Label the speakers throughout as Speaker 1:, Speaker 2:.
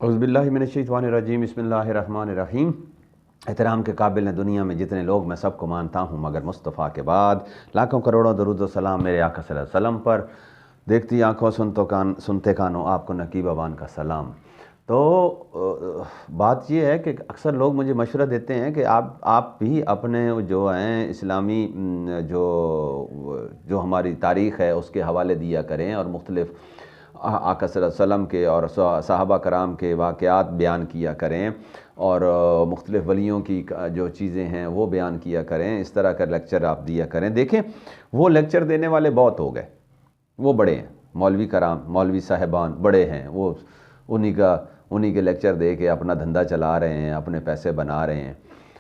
Speaker 1: اعوذ باللہ من الشیطان الرجیم، بسم اللہ الرحمن الرحیم۔ احترام کے قابل ہیں دنیا میں جتنے لوگ، میں سب کو مانتا ہوں مگر مصطفیٰ کے بعد۔ لاکھوں کروڑوں درود و سلام میرے آقا صلی اللہ علیہ وسلم پر۔ دیکھتی آنکھوں سنتے کانوں آپ کو نقیب ابان کا سلام۔ تو بات یہ ہے کہ اکثر لوگ مجھے مشورہ دیتے ہیں کہ آپ بھی اپنے جو ہیں اسلامی جو ہماری تاریخ ہے اس کے حوالے دیا کریں اور مختلف آقا صلی اللہ علیہ وسلم کے اور صحابہ کرام کے واقعات بیان کیا کریں اور مختلف ولیوں کی جو چیزیں ہیں وہ بیان کیا کریں۔ اس طرح کا لیکچر آپ دیا کریں۔ دیکھیں وہ لیکچر دینے والے بہت ہو گئے، وہ بڑے ہیں، مولوی کرام، مولوی صاحبان بڑے ہیں، وہ انہی کے لیکچر دے کے اپنا دھندا چلا رہے ہیں، اپنے پیسے بنا رہے ہیں۔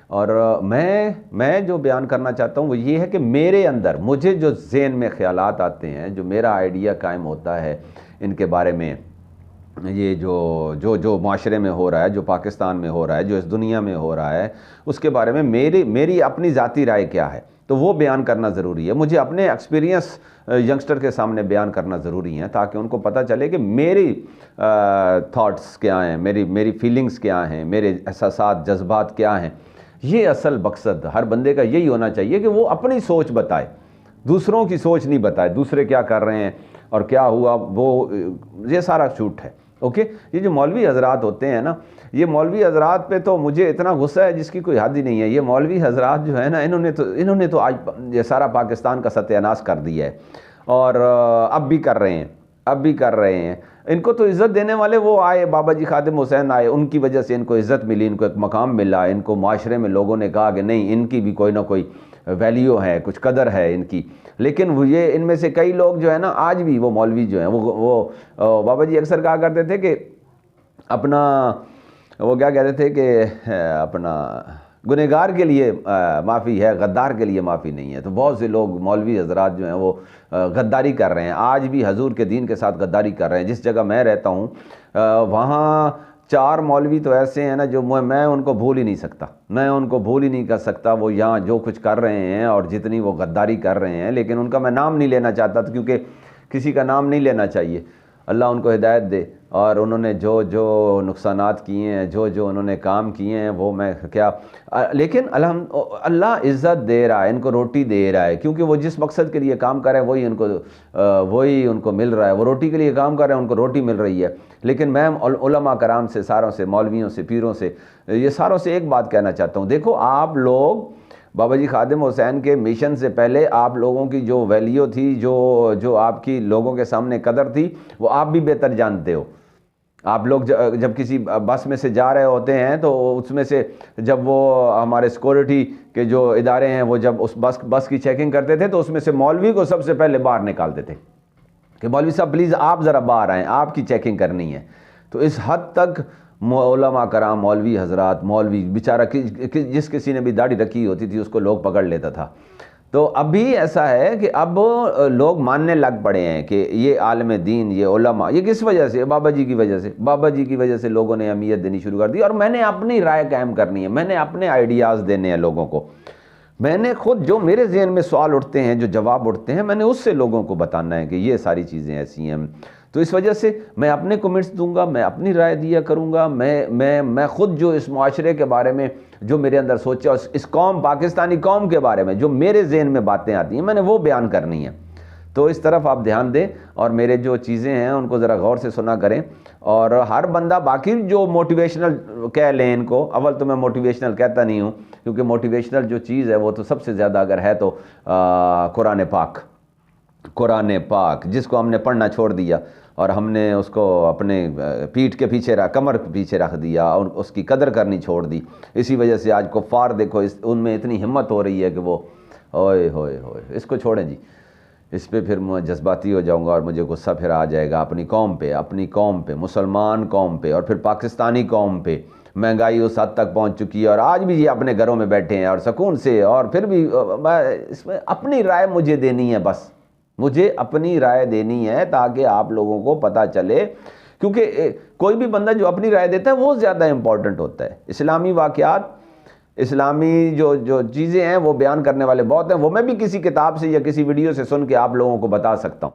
Speaker 1: اور میں جو بیان کرنا چاہتا ہوں وہ یہ ہے کہ میرے اندر مجھے جو ذہن میں خیالات آتے ہیں، جو میرا آئیڈیا قائم ہوتا ہے ان کے بارے میں، یہ جو معاشرے میں ہو رہا ہے، جو پاکستان میں ہو رہا ہے، جو اس دنیا میں ہو رہا ہے، اس کے بارے میں میری اپنی ذاتی رائے کیا ہے، تو وہ بیان کرنا ضروری ہے۔ مجھے اپنے ایکسپیرینس ینگسٹر کے سامنے بیان کرنا ضروری ہے تاکہ ان کو پتہ چلے کہ میری تھاٹس کیا ہیں، میری فیلنگز کیا ہیں، میرے احساسات جذبات کیا ہیں۔ یہ اصل مقصد ہر بندے کا یہی ہونا چاہیے کہ وہ اپنی سوچ بتائے، دوسروں کی سوچ نہیں بتائے، دوسرے کیا کر رہے ہیں اور کیا ہوا، یہ سارا جھوٹ ہے۔ اوکے، یہ جو مولوی حضرات ہوتے ہیں نا، یہ مولوی حضرات پہ تو مجھے اتنا غصہ ہے جس کی کوئی حد ہی نہیں ہے۔ یہ مولوی حضرات جو ہے نا، انہوں نے تو آج یہ سارا پاکستان کا ستیہ ناش کر دیا ہے، اور اب بھی کر رہے ہیں۔ ان کو تو عزت دینے والے وہ آئے، بابا جی خادم حسین آئے، ان کی وجہ سے ان کو عزت ملی، ان کو ایک مقام ملا، ان کو معاشرے میں لوگوں نے کہا کہ نہیں، ان کی بھی کوئی نہ کوئی ویلیو ہے، کچھ قدر ہے ان کی۔ لیکن یہ ان میں سے کئی لوگ جو ہے نا، آج بھی وہ مولوی جو ہیں وہ بابا جی اکثر کہا کرتے تھے کہ وہ کیا کہتے تھے کہ اپنا گنہگار کے لیے معافی ہے، غدار کے لیے معافی نہیں ہے۔ تو بہت سے لوگ مولوی حضرات جو ہیں وہ غداری کر رہے ہیں، آج بھی حضور کے دین کے ساتھ غداری کر رہے ہیں۔ جس جگہ میں رہتا ہوں وہاں 4 مولوی تو ایسے ہیں نا جو میں ان کو بھول ہی نہیں سکتا، وہ یہاں جو کچھ کر رہے ہیں اور جتنی وہ غداری کر رہے ہیں، لیکن ان کا میں نام نہیں لینا چاہتا تھا کیونکہ کسی کا نام نہیں لینا چاہیے۔ اللہ ان کو ہدایت دے، اور انہوں نے جو نقصانات کیے ہیں، جو انہوں نے کام کیے ہیں، وہ میں کیا، لیکن اللہ عزت دے رہا ہے، ان کو روٹی دے رہا ہے، کیونکہ وہ جس مقصد کے لیے کام کر رہے ہیں وہی ان کو مل رہا ہے۔ وہ روٹی کے لیے کام کر رہے ہیں، ان کو روٹی مل رہی ہے۔ لیکن میں علماء کرام سے، ساروں سے، مولویوں سے، پیروں سے، یہ ساروں سے ایک بات کہنا چاہتا ہوں۔ دیکھو آپ لوگ بابا جی خادم حسین کے مشن سے پہلے آپ لوگوں کی جو ویلیو تھی، جو آپ کی لوگوں کے سامنے قدر تھی، وہ آپ بھی بہتر جانتے ہو۔ آپ لوگ جب کسی بس میں سے جا رہے ہوتے ہیں تو اس میں سے جب وہ ہمارے سیکورٹی کے جو ادارے ہیں وہ جب اس بس کی چیکنگ کرتے تھے تو اس میں سے مولوی کو سب سے پہلے باہر نکالتے تھے کہ مولوی صاحب پلیز آپ ذرا باہر آئیں، آپ کی چیکنگ کرنی ہے۔ تو اس حد تک علماء کرام، مولوی حضرات، مولوی بیچارہ جس کسی نے بھی داڑھی رکھی ہوتی تھی اس کو لوگ پکڑ لیتا تھا۔ تو اب بھی ایسا ہے کہ اب لوگ ماننے لگ پڑے ہیں کہ یہ عالم دین، یہ علماء، یہ کس وجہ سے؟ بابا جی کی وجہ سے لوگوں نے اہمیت دینی شروع کر دی، اور میں نے اپنی رائے قائم کرنی ہے، میں نے اپنے آئیڈیاز دینے ہیں لوگوں کو، میں نے خود جو میرے ذہن میں سوال اٹھتے ہیں، جو جواب اٹھتے ہیں، میں نے اس سے لوگوں کو بتانا ہے کہ یہ ساری چیزیں ایسی ہیں۔ تو اس وجہ سے میں اپنے کمنٹس دوں گا، میں اپنی رائے دیا کروں گا، میں خود جو اس معاشرے کے بارے میں جو میرے اندر سوچا، اس قوم، پاکستانی قوم کے بارے میں جو میرے ذہن میں باتیں آتی ہیں، میں نے وہ بیان کرنی ہیں۔ تو اس طرف آپ دھیان دیں اور میرے جو چیزیں ہیں ان کو ذرا غور سے سنا کریں۔ اور ہر بندہ، باقی جو موٹیویشنل کہہ لیں ان کو، اول تو میں موٹیویشنل کہتا نہیں ہوں، کیونکہ موٹیویشنل جو چیز ہے وہ تو سب سے زیادہ اگر ہے تو قرآن پاک، جس کو ہم نے پڑھنا چھوڑ دیا اور ہم نے اس کو اپنے پیٹھ کے پیچھے کمر کے پیچھے رکھ دیا اور اس کی قدر کرنی چھوڑ دی۔ اسی وجہ سے آج کفار دیکھو، ان میں اتنی ہمت ہو رہی ہے کہ وہ اوئے ہوئے ہوئے، اس کو چھوڑیں جی، اس پہ پھر میں جذباتی ہو جاؤں گا اور مجھے غصہ پھر آ جائے گا اپنی قوم پہ، مسلمان قوم پہ، اور پھر پاکستانی قوم پہ۔ مہنگائی اس حد تک پہنچ چکی ہے اور آج بھی یہ اپنے گھروں میں بیٹھے ہیں اور سکون سے، اور پھر بھی اس میں اپنی رائے مجھے دینی ہے، بس مجھے اپنی رائے دینی ہے تاکہ آپ لوگوں کو پتہ چلے، کیونکہ کوئی بھی بندہ جو اپنی رائے دیتا ہے وہ زیادہ امپورٹنٹ ہوتا ہے۔ اسلامی واقعات، اسلامی جو چیزیں ہیں وہ بیان کرنے والے بہت ہیں، وہ میں بھی کسی کتاب سے یا کسی ویڈیو سے سن کے آپ لوگوں کو بتا سکتا ہوں۔